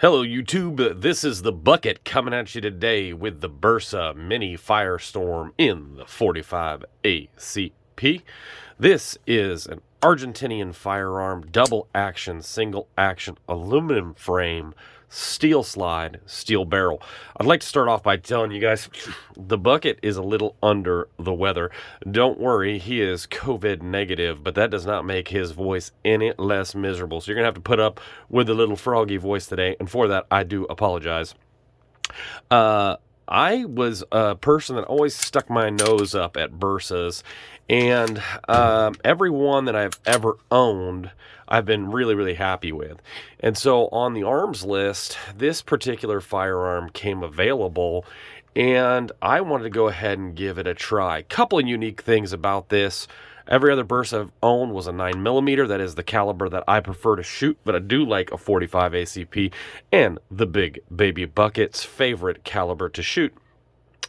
Hello YouTube, this is the Bucket coming at you today with the Bersa Mini Firestorm in the 45 ACP. This is an Argentinian firearm, double action, single action, aluminum frame, steel slide, steel barrel. I'd like to start off by telling you guys the Bucket is a little under the weather. Don't worry, he is COVID negative, but that does not make his voice any less miserable. So you're going to have to put up with the little froggy voice today, and for that, I do apologize. I was a person that always stuck my nose up at Bersas, and every one that I've ever owned, I've been really, really happy with. And so on the arms list, this particular firearm came available, and I wanted to go ahead and give it a try. Couple of unique things about this. Every other Bersa I've owned was a 9mm. That is the caliber that I prefer to shoot, but I do like a 45 ACP and the Big Baby Bucket's favorite caliber to shoot.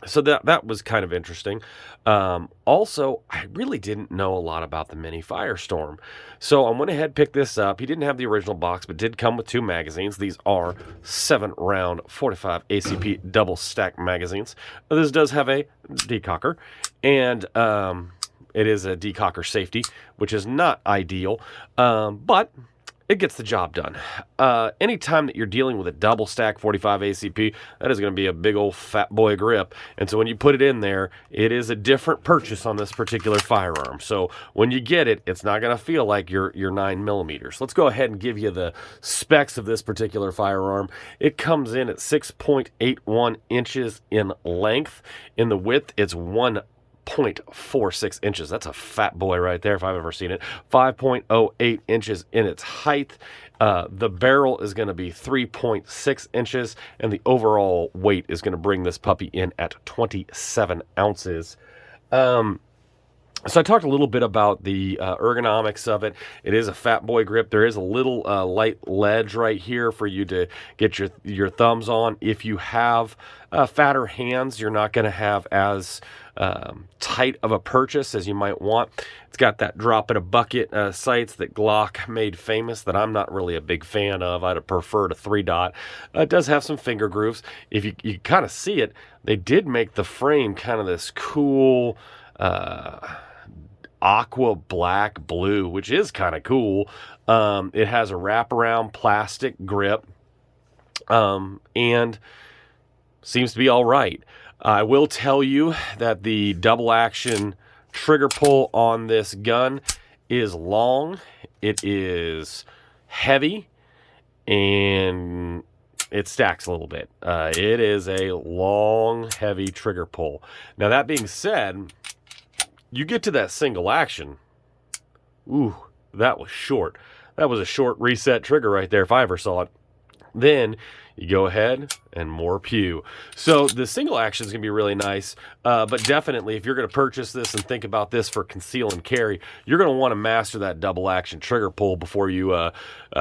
So that was kind of interesting. Also, I really didn't know a lot about the Mini Firestorm. So I went ahead and picked this up. He didn't have the original box, but did come with 2 magazines. These are 7-round 45 ACP double stack magazines. This does have a decocker, and it is a decocker safety, which is not ideal, but it gets the job done. Anytime that you're dealing with a double stack 45 ACP, that is going to be a big old fat boy grip. And so when you put it in there, it is a different purchase on this particular firearm. So when you get it, it's not going to feel like your 9mm. Let's go ahead and give you the specs of this particular firearm. It comes in at 6.81 inches in length. In the width, it's 1.46 inches. That's a fat boy right there if I've ever seen it. 5.08 inches in its height. The barrel is going to be 3.6 inches, and the overall weight is going to bring this puppy in at 27 ounces. So I talked a little bit about the ergonomics of it. It is a fat boy grip. There is a little light ledge right here for you to get your thumbs on. If you have fatter hands, you're not going to have as tight of a purchase as you might want. It's got that drop in a bucket sights that Glock made famous that I'm not really a big fan of. I'd have preferred a 3-dot. It does have some finger grooves. If you kind of see it, they did make the frame kind of this cool aqua black blue, which is kind of cool. It has a wraparound plastic grip, and seems to be all right. I will tell you that the double action trigger pull on this gun is long, it is heavy, and it stacks a little bit. It is a long, heavy trigger pull. Now, that being said, you get to that single action. Ooh, that was short. That was a short reset trigger right there if I ever saw it. Then you go ahead and more pew. So the single action is going to be really nice, but definitely if you're going to purchase this and think about this for conceal and carry, you're going to want to master that double action trigger pull before you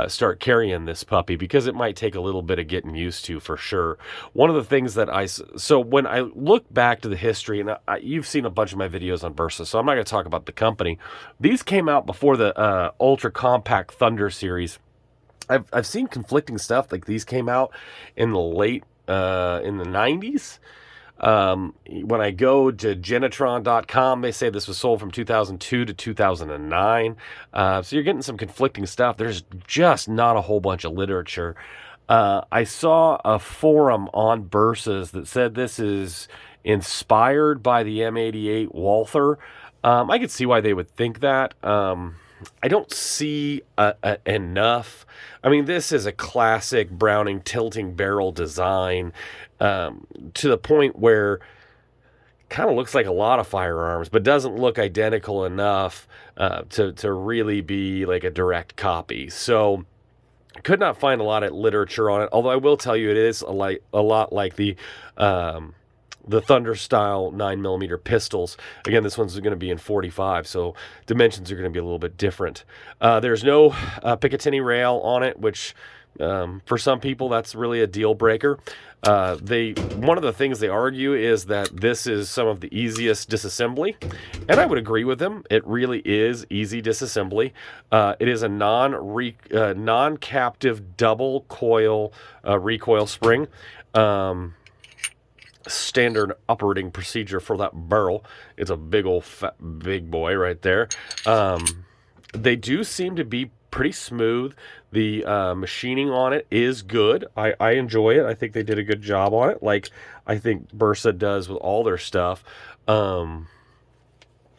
start carrying this puppy, because it might take a little bit of getting used to for sure. One of the things that so when I look back to the history, and you've seen a bunch of my videos on Bersa, so I'm not going to talk about the company. These came out before the ultra compact Thunder series. I've seen conflicting stuff, like these came out in the late in the 90s. When I go to Genetron.com, they say this was sold from 2002 to 2009. So you're getting some conflicting stuff. There's just not a whole bunch of literature. I saw a forum on Bersas that said this is inspired by the M88 Walther. I could see why they would think that. I don't see enough. I mean, this is a classic Browning tilting barrel design, to the point where kind of looks like a lot of firearms, but doesn't look identical enough to really be like a direct copy. So I could not find a lot of literature on it, although I will tell you it is a lot like the Thunder style 9mm pistols. Again, this one's going to be in 45, so dimensions are going to be a little bit different. There's no Picatinny rail on it, which For some people, that's really a deal breaker. One of the things they argue is that this is some of the easiest disassembly, and I would agree with them. It really is easy disassembly. It is a non-captive double coil recoil spring. Standard operating procedure for that barrel. It's a big old big boy right there. They do seem to be pretty smooth. The machining on it is good. I enjoy it. I think they did a good job on it, like I think Bersa does with all their stuff. I'm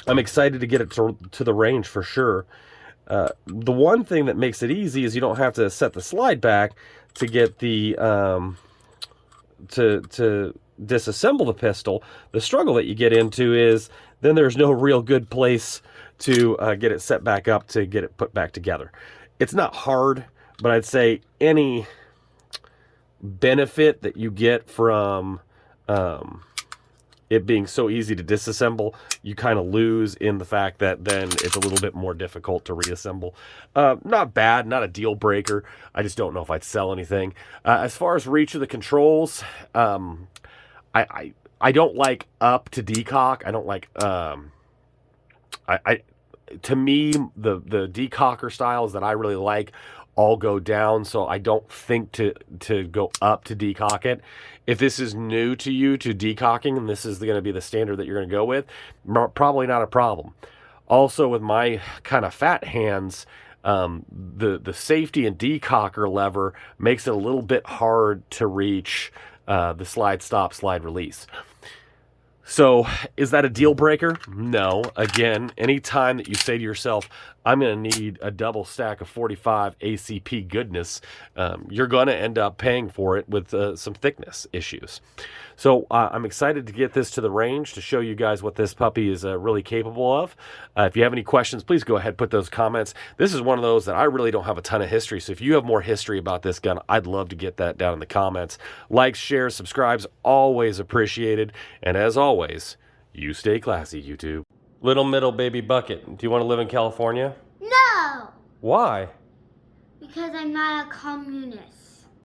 excited to get it to the range for sure. The one thing that makes it easy is you don't have to set the slide back to get the to disassemble the pistol. The struggle that you get into is then there's no real good place to get it set back up to get it put back together. It's not hard, but I'd say any benefit that you get from it being so easy to disassemble, you kind of lose in the fact that then it's a little bit more difficult to reassemble. Not bad, not a deal breaker. I just don't know if I'd sell anything. As far as reach of the controls, I don't like up to decock. I don't like to me the decocker styles that I really like all go down, so I don't think to go up to decock it. If this is new to you to decocking and this is going to be the standard that you're going to go with, probably not a problem. Also, with my kind of fat hands, the safety and decocker lever makes it a little bit hard to reach the slide stop, slide release. So is that a deal breaker? No. Again, anytime that you say to yourself, I'm going to need a double stack of 45 ACP goodness, you're going to end up paying for it with some thickness issues. So I'm excited to get this to the range to show you guys what this puppy is really capable of. If you have any questions, please go ahead, put those comments. This is one of those that I really don't have a ton of history. So if you have more history about this gun, I'd love to get that down in the comments. Likes, shares, subscribes, always appreciated. And as always, you stay classy, YouTube. Little middle baby bucket. Do you want to live in California? No! Why? Because I'm not a communist.